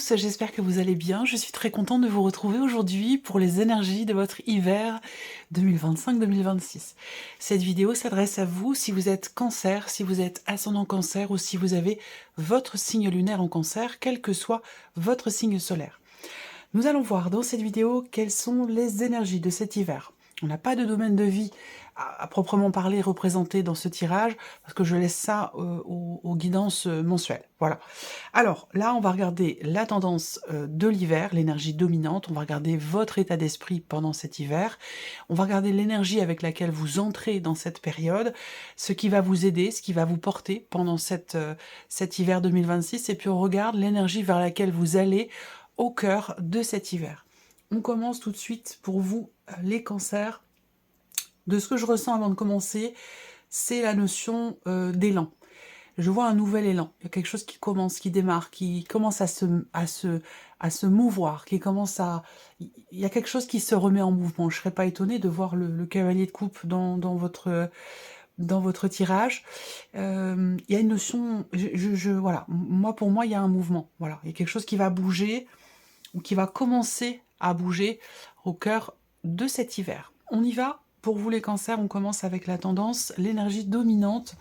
tous, j'espère que vous allez bien. Je suis très contente de vous retrouver aujourd'hui pour les énergies de votre hiver 2025-2026. Cette vidéo s'adresse à vous si vous êtes cancer, si vous êtes ascendant cancer ou si vous avez votre signe lunaire en cancer, quel que soit votre signe solaire. Nous allons voir dans cette vidéo quelles sont les énergies de cet hiver. On n'a pas de domaine de vie à proprement parler représenté dans ce tirage, parce que je laisse ça aux guidances mensuelles. Voilà. Alors là, on va regarder la tendance de l'hiver, l'énergie dominante, on va regarder votre état d'esprit pendant cet hiver, on va regarder l'énergie avec laquelle vous entrez dans cette période, ce qui va vous aider, ce qui va vous porter pendant cet hiver 2026, et puis on regarde l'énergie vers laquelle vous allez au cœur de cet hiver. On commence tout de suite pour vous, les cancers. De ce que je ressens avant de commencer, c'est la notion d'élan. Je vois un nouvel élan. Il y a quelque chose qui commence, qui démarre, qui commence à se mouvoir, qui commence à... Il y a quelque chose qui se remet en mouvement. Je ne serais pas étonnée de voir le cavalier de coupe dans votre tirage. Il y a une notion... voilà. Moi, pour moi, il y a un mouvement. Voilà. Il y a quelque chose qui va bouger, ou qui va commencer à bouger au cœur de cet hiver. On y va. Pour vous les cancers, on commence avec la tendance, l'énergie dominante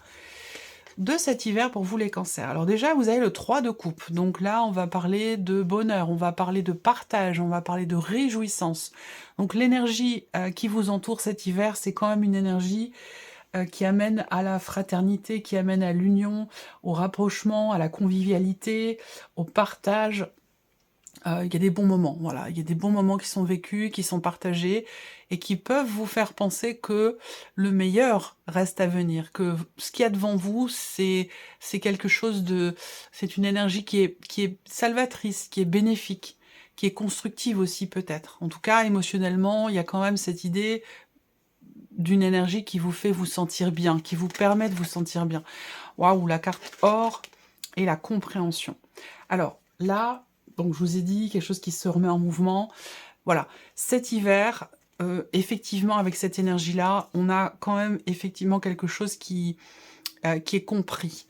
de cet hiver pour vous les cancers. Alors déjà, vous avez le 3 de coupe. Donc là, on va parler de bonheur, on va parler de partage, on va parler de réjouissance. Donc l'énergie qui vous entoure cet hiver, c'est quand même une énergie qui amène à la fraternité, qui amène à l'union, au rapprochement, à la convivialité, au partage. Il y a des bons moments, voilà. Il y a des bons moments qui sont vécus, qui sont partagés, et qui peuvent vous faire penser que le meilleur reste à venir, que ce qu'il y a devant vous, c'est quelque chose de... C'est une énergie qui est salvatrice, qui est bénéfique, qui est constructive aussi peut-être. En tout cas, émotionnellement, il y a quand même cette idée d'une énergie qui vous fait vous sentir bien, qui vous permet de vous sentir bien. Waouh, la carte or et la compréhension. Alors, là... Donc je vous ai dit, quelque chose qui se remet en mouvement. Voilà, cet hiver, effectivement, avec cette énergie-là, on a quand même effectivement quelque chose qui est compris.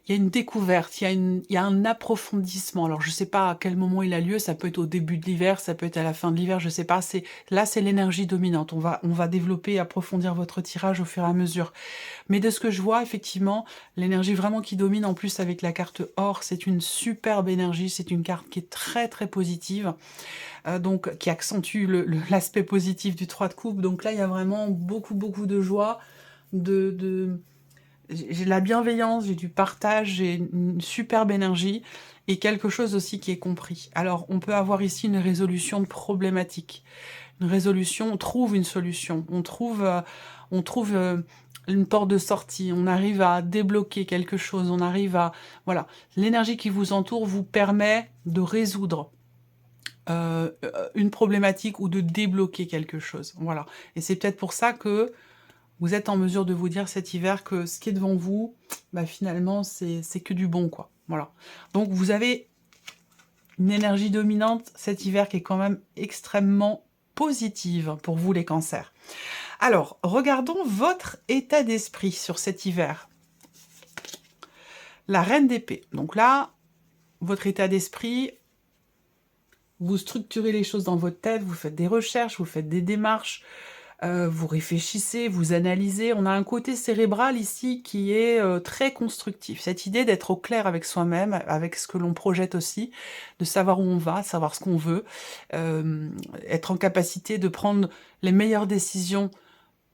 Il y a une découverte, il y a un approfondissement. Alors je ne sais pas à quel moment il a lieu, ça peut être au début de l'hiver, ça peut être à la fin de l'hiver, je ne sais pas. Là, c'est l'énergie dominante. On va développer, approfondir votre tirage au fur et à mesure. Mais de ce que je vois, effectivement, l'énergie vraiment qui domine, en plus avec la carte or, c'est une superbe énergie, c'est une carte qui est très très positive, donc qui accentue l'aspect positif du 3 de coupe. Donc là, il y a vraiment beaucoup de joie, j'ai de la bienveillance, j'ai du partage, j'ai une superbe énergie, et quelque chose aussi qui est compris. Alors, on peut avoir ici une résolution de problématique. Une résolution, on trouve une solution, on trouve une porte de sortie, on arrive à débloquer quelque chose, on arrive à... Voilà, l'énergie qui vous entoure vous permet de résoudre une problématique ou de débloquer quelque chose. Voilà, et c'est peut-être pour ça que vous êtes en mesure de vous dire cet hiver que ce qui est devant vous, bah finalement, c'est que du bon, quoi. Voilà. Donc, vous avez une énergie dominante cet hiver qui est quand même extrêmement positive pour vous, les cancers. Alors, regardons votre état d'esprit sur cet hiver. La reine d'épée. Donc là, votre état d'esprit, vous structurez les choses dans votre tête, vous faites des recherches, vous faites des démarches, vous réfléchissez, vous analysez. On a un côté cérébral ici qui est très constructif. Cette idée d'être au clair avec soi-même, avec ce que l'on projette aussi, de savoir où on va, savoir ce qu'on veut, être en capacité de prendre les meilleures décisions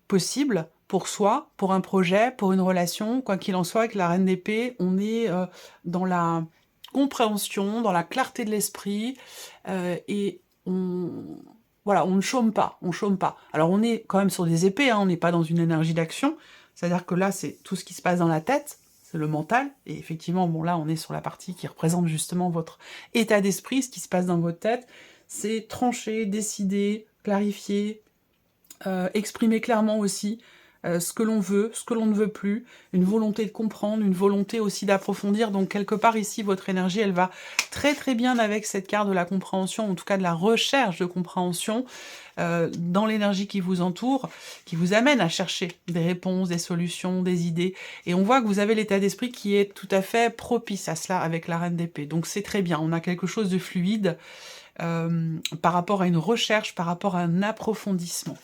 possibles pour soi, pour un projet, pour une relation. Quoi qu'il en soit, avec la reine d'épée, on est dans la compréhension, dans la clarté de l'esprit, et voilà, on ne chôme pas, on chôme pas. Alors on est quand même sur des épées, hein, on n'est pas dans une énergie d'action, c'est-à-dire que là, c'est tout ce qui se passe dans la tête, c'est le mental, et effectivement, bon là, on est sur la partie qui représente justement votre état d'esprit, ce qui se passe dans votre tête, c'est trancher, décider, clarifier, exprimer clairement aussi ce que l'on veut, ce que l'on ne veut plus, une volonté de comprendre, une volonté aussi d'approfondir. Donc quelque part ici, votre énergie, elle va très très bien avec cette carte de la compréhension, en tout cas de la recherche de compréhension, dans l'énergie qui vous entoure, qui vous amène à chercher des réponses, des solutions, des idées. Et on voit que vous avez l'état d'esprit qui est tout à fait propice à cela avec la reine d'épée. Donc c'est très bien, on a quelque chose de fluide par rapport à une recherche, par rapport à un approfondissement.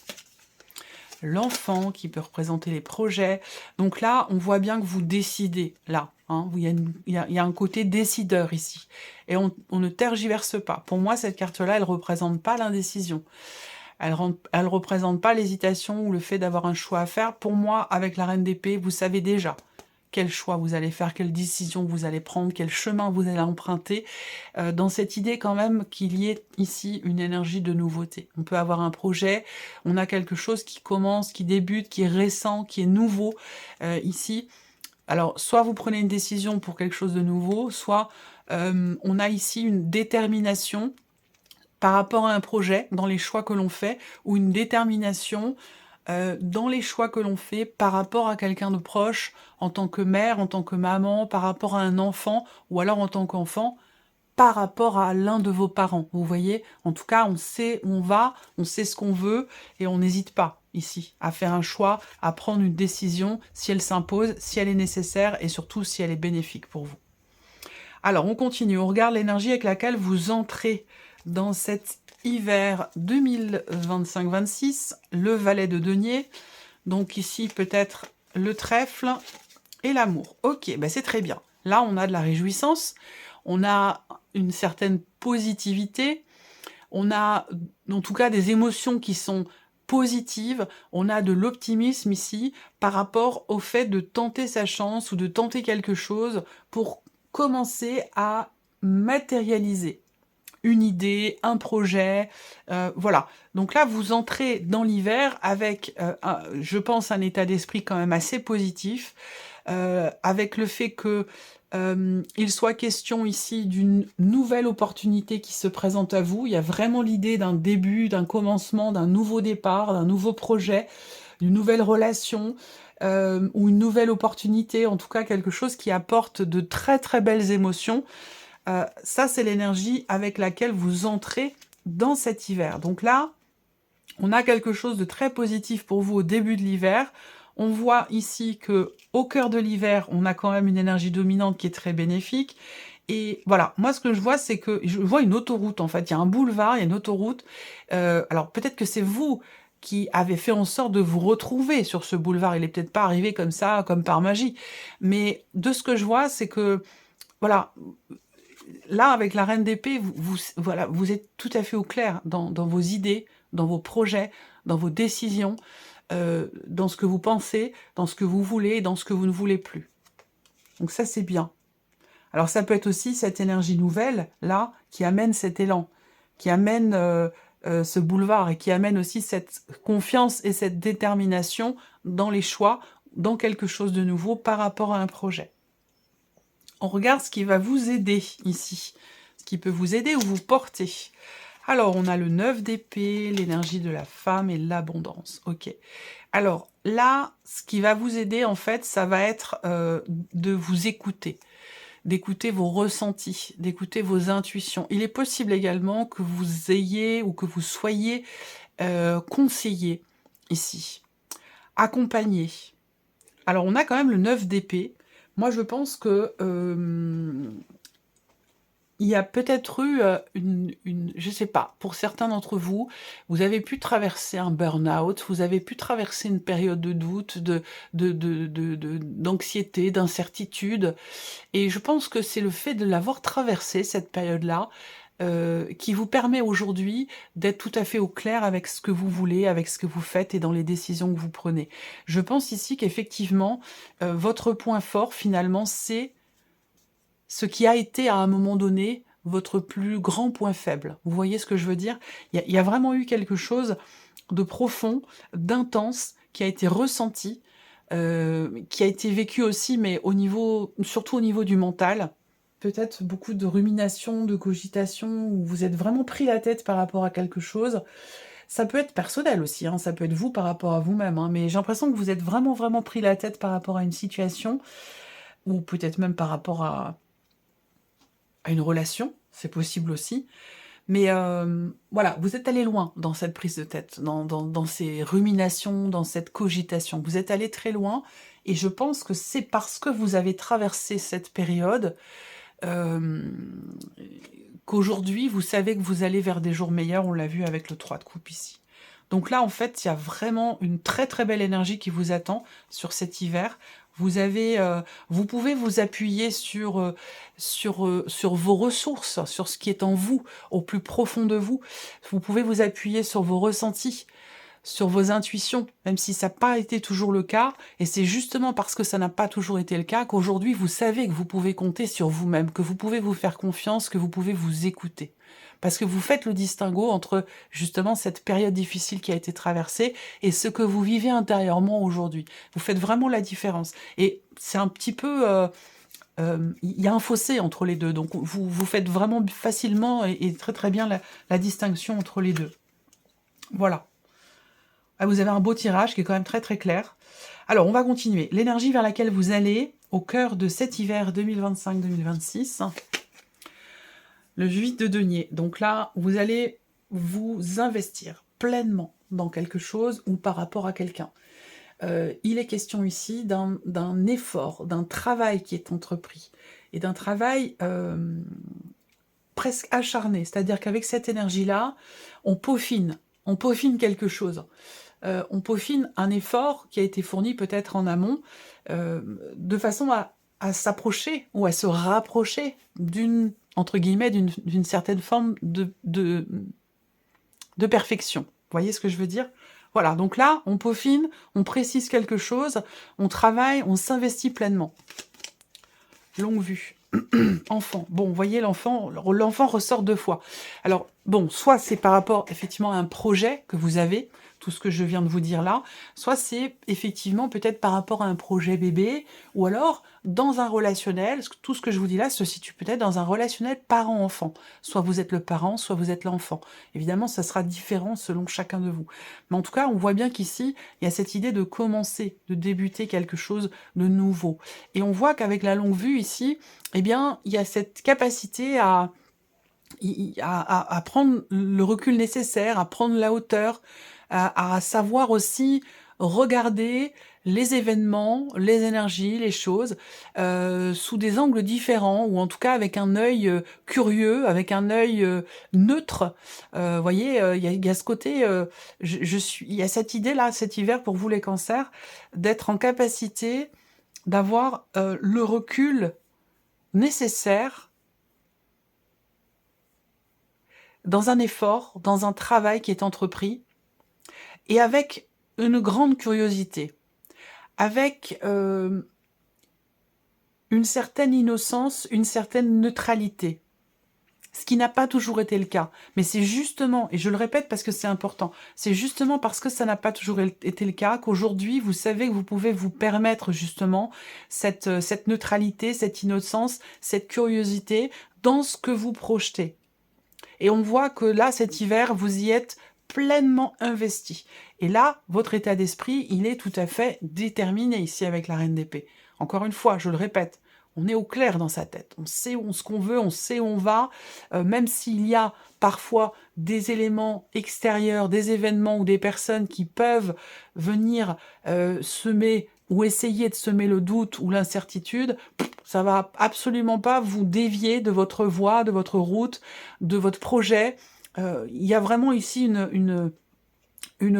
L'enfant qui peut représenter les projets. Donc là, on voit bien que vous décidez, là. Hein, il y a un côté décideur ici. Et on ne tergiverse pas. Pour moi, cette carte-là, elle ne représente pas l'indécision. Elle ne représente pas l'hésitation ou le fait d'avoir un choix à faire. Pour moi, avec la reine d'épée, vous savez déjà quel choix vous allez faire, quelle décision vous allez prendre, quel chemin vous allez emprunter, dans cette idée quand même qu'il y ait ici une énergie de nouveauté. On peut avoir un projet, on a quelque chose qui commence, qui débute, qui est récent, qui est nouveau ici. Alors, soit vous prenez une décision pour quelque chose de nouveau, soit on a ici une détermination par rapport à un projet, dans les choix que l'on fait, ou une détermination dans les choix que l'on fait par rapport à quelqu'un de proche, en tant que mère, en tant que maman, par rapport à un enfant, ou alors en tant qu'enfant, par rapport à l'un de vos parents. Vous voyez, en tout cas, on sait où on va, on sait ce qu'on veut, et on n'hésite pas, ici, à faire un choix, à prendre une décision, si elle s'impose, si elle est nécessaire, et surtout si elle est bénéfique pour vous. Alors, on continue, on regarde l'énergie avec laquelle vous entrez dans cet hiver 2025-26, le valet de denier, donc ici peut-être le trèfle et l'amour. Ok, ben c'est très bien. Là, on a de la réjouissance, on a une certaine positivité, on a en tout cas des émotions qui sont positives, on a de l'optimisme ici par rapport au fait de tenter sa chance ou de tenter quelque chose pour commencer à matérialiser une idée, un projet, voilà. Donc là, vous entrez dans l'hiver avec, je pense, un état d'esprit quand même assez positif, avec le fait que il soit question ici d'une nouvelle opportunité qui se présente à vous. Il y a vraiment l'idée d'un début, d'un commencement, d'un nouveau départ, d'un nouveau projet, d'une nouvelle relation, ou une nouvelle opportunité, en tout cas quelque chose qui apporte de très très belles émotions. Ça, c'est l'énergie avec laquelle vous entrez dans cet hiver. Donc là, on a quelque chose de très positif pour vous au début de l'hiver. On voit ici que au cœur de l'hiver, on a quand même une énergie dominante qui est très bénéfique. Et voilà, moi ce que je vois, c'est que je vois une autoroute en fait. Il y a un boulevard, il y a une autoroute. Alors peut-être que c'est vous qui avez fait en sorte de vous retrouver sur ce boulevard. Il n'est peut-être pas arrivé comme ça, comme par magie. Mais de ce que je vois, c'est que voilà, là, avec la reine d'épée, voilà, vous êtes tout à fait au clair dans vos idées, dans vos projets, dans vos décisions, dans ce que vous pensez, dans ce que vous voulez, dans ce que vous ne voulez plus. Donc ça, c'est bien. Alors ça peut être aussi cette énergie nouvelle, là, qui amène cet élan, qui amène ce boulevard et qui amène aussi cette confiance et cette détermination dans les choix, dans quelque chose de nouveau par rapport à un projet. On regarde ce qui va vous aider ici, ce qui peut vous aider ou vous porter. Alors, on a le 9 d'épée, l'énergie de la femme et l'abondance. Ok. Alors, là, ce qui va vous aider, en fait, ça va être de vous écouter, d'écouter vos ressentis, d'écouter vos intuitions. Il est possible également que vous ayez ou que vous soyez conseillé ici, accompagné. Alors, on a quand même le 9 d'épée. Moi, je pense que il y a peut-être eu je sais pas, pour certains d'entre vous, vous avez pu traverser un burn-out, vous avez pu traverser une période de doute, d'anxiété, d'incertitude. Et je pense que c'est le fait de l'avoir traversé, cette période-là, qui vous permet aujourd'hui d'être tout à fait au clair avec ce que vous voulez, avec ce que vous faites et dans les décisions que vous prenez. Je pense ici qu'effectivement, votre point fort, finalement, c'est ce qui a été à un moment donné votre plus grand point faible. Vous voyez ce que je veux dire ? Il y a vraiment eu quelque chose de profond, d'intense, qui a été ressenti, qui a été vécu aussi, mais surtout au niveau du mental. Peut-être beaucoup de rumination, de cogitation, où vous êtes vraiment pris la tête par rapport à quelque chose. Ça peut être personnel aussi, hein, ça peut être vous par rapport à vous-même, hein, mais j'ai l'impression que vous êtes vraiment, vraiment pris la tête par rapport à une situation, ou peut-être même par rapport à une relation, c'est possible aussi. Mais voilà, vous êtes allé loin dans cette prise de tête, dans ces ruminations, dans cette cogitation. Vous êtes allé très loin et je pense que c'est parce que vous avez traversé cette période qu'aujourd'hui, vous savez que vous allez vers des jours meilleurs. On l'a vu avec le 3 de coupe ici. Donc là, en fait, il y a vraiment une très très belle énergie qui vous attend sur cet hiver. Vous pouvez vous appuyer sur vos ressources, sur ce qui est en vous, au plus profond de vous. Vous pouvez vous appuyer sur vos ressentis, sur vos intuitions, même si ça n'a pas été toujours le cas. Et c'est justement parce que ça n'a pas toujours été le cas qu'aujourd'hui, vous savez que vous pouvez compter sur vous-même, que vous pouvez vous faire confiance, que vous pouvez vous écouter. Parce que vous faites le distinguo entre justement cette période difficile qui a été traversée et ce que vous vivez intérieurement aujourd'hui. Vous faites vraiment la différence. Et c'est un petit peu... il y a un fossé entre les deux. Donc vous faites vraiment facilement et très très bien la distinction entre les deux. Voilà. Ah, vous avez un beau tirage qui est quand même très très clair. Alors, on va continuer. L'énergie vers laquelle vous allez au cœur de cet hiver 2025-2026. Le 8 de denier. Donc là, vous allez vous investir pleinement dans quelque chose ou par rapport à quelqu'un. Il est question ici d'un effort, d'un travail qui est entrepris. Et d'un travail presque acharné. C'est-à-dire qu'avec cette énergie-là, on peaufine quelque chose. On peaufine un effort qui a été fourni peut-être en amont, de façon à s'approcher ou à se rapprocher d'une, entre guillemets, d'une certaine forme de perfection. Vous voyez ce que je veux dire? Voilà, donc là, on peaufine, on précise quelque chose, on travaille, on s'investit pleinement. Longue vue. Enfant. Bon, vous voyez, l'enfant ressort 2 fois. Alors, bon, soit c'est par rapport, effectivement, à un projet que vous avez, tout ce que je viens de vous dire là, soit c'est, effectivement, peut-être par rapport à un projet bébé, ou alors, dans un relationnel, tout ce que je vous dis là se situe peut-être dans un relationnel parent-enfant. Soit vous êtes le parent, soit vous êtes l'enfant. Évidemment, ça sera différent selon chacun de vous. Mais en tout cas, on voit bien qu'ici, il y a cette idée de commencer, de débuter quelque chose de nouveau. Et on voit qu'avec la longue vue ici, eh bien, il y a cette capacité à prendre le recul nécessaire, à prendre la hauteur, à savoir aussi regarder les événements, les énergies, les choses, sous des angles différents, ou en tout cas avec un œil curieux, avec un œil neutre. Vous voyez, il y a ce côté, il y a cette idée-là, cet hiver, pour vous les cancers, d'être en capacité d'avoir le recul nécessaire dans un effort, dans un travail qui est entrepris, et avec une grande curiosité, avec une certaine innocence, une certaine neutralité, ce qui n'a pas toujours été le cas. Mais c'est justement, et je le répète parce que c'est important, c'est justement parce que ça n'a pas toujours été le cas qu'aujourd'hui, vous savez que vous pouvez vous permettre justement cette neutralité, cette innocence, cette curiosité dans ce que vous projetez. Et on voit que là, cet hiver, vous y êtes pleinement investi. Et là, votre état d'esprit, il est tout à fait déterminé ici avec la Reine d'épée. Encore une fois, je le répète, on est au clair dans sa tête. On sait ce qu'on veut, on sait où on va, même s'il y a parfois des éléments extérieurs, des événements ou des personnes qui peuvent venir semer ou essayer de semer le doute ou l'incertitude, ça va absolument pas vous dévier de votre voie, de votre route, de votre projet. Il y a vraiment ici une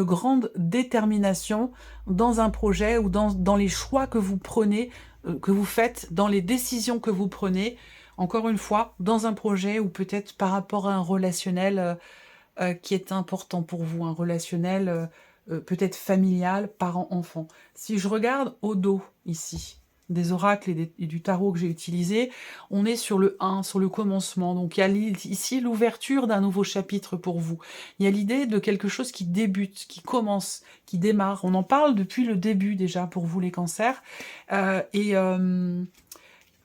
grande détermination dans un projet ou dans les choix que vous prenez, que vous faites, dans les décisions que vous prenez, encore une fois, dans un projet ou peut-être par rapport à un relationnel qui est important pour vous, un relationnel peut-être familial, parent-enfant. Si je regarde au dos, ici, des oracles et du tarot que j'ai utilisé, on est sur le 1, sur le commencement. Donc il y a ici l'ouverture d'un nouveau chapitre pour vous. Il y a l'idée de quelque chose qui débute, qui commence, qui démarre. On en parle depuis le début déjà pour vous les cancers.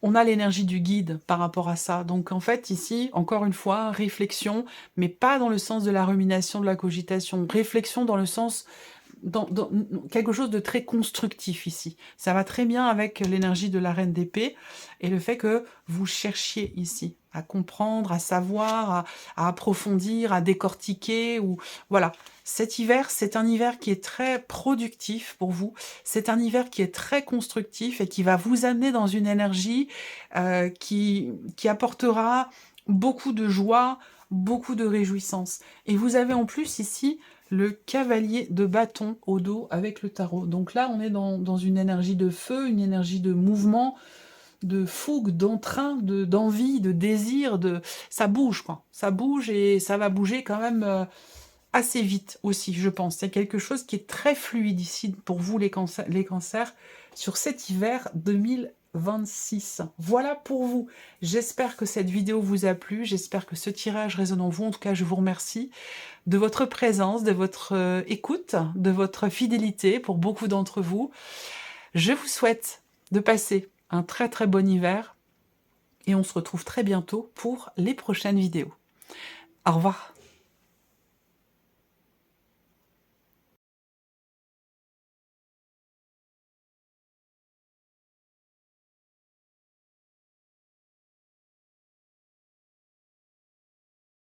on a l'énergie du guide par rapport à ça. Donc en fait, ici, encore une fois, réflexion, mais pas dans le sens de la rumination, de la cogitation. Réflexion dans le sens dans quelque chose de très constructif ici. Ça va très bien avec l'énergie de la reine d'épée et le fait que vous cherchiez ici à comprendre, à savoir, à approfondir, à décortiquer. Ou voilà. Cet hiver, c'est un hiver qui est très productif pour vous. C'est un hiver qui est très constructif et qui va vous amener dans une énergie qui apportera beaucoup de joie, beaucoup de réjouissance. Et vous avez en plus ici le cavalier de bâton au dos avec le tarot. Donc là, on est dans une énergie de feu, une énergie de mouvement, de fougue, d'entrain, d'envie, de désir, ça bouge, quoi. Ça bouge et ça va bouger quand même assez vite aussi, je pense. C'est quelque chose qui est très fluide ici pour vous, les cancers, sur cet hiver 2026. Voilà pour vous. J'espère que cette vidéo vous a plu. J'espère que ce tirage résonne en vous. En tout cas, je vous remercie de votre présence, de votre écoute, de votre fidélité pour beaucoup d'entre vous. Je vous souhaite de passer un très très bon hiver et on se retrouve très bientôt pour les prochaines vidéos. Au revoir.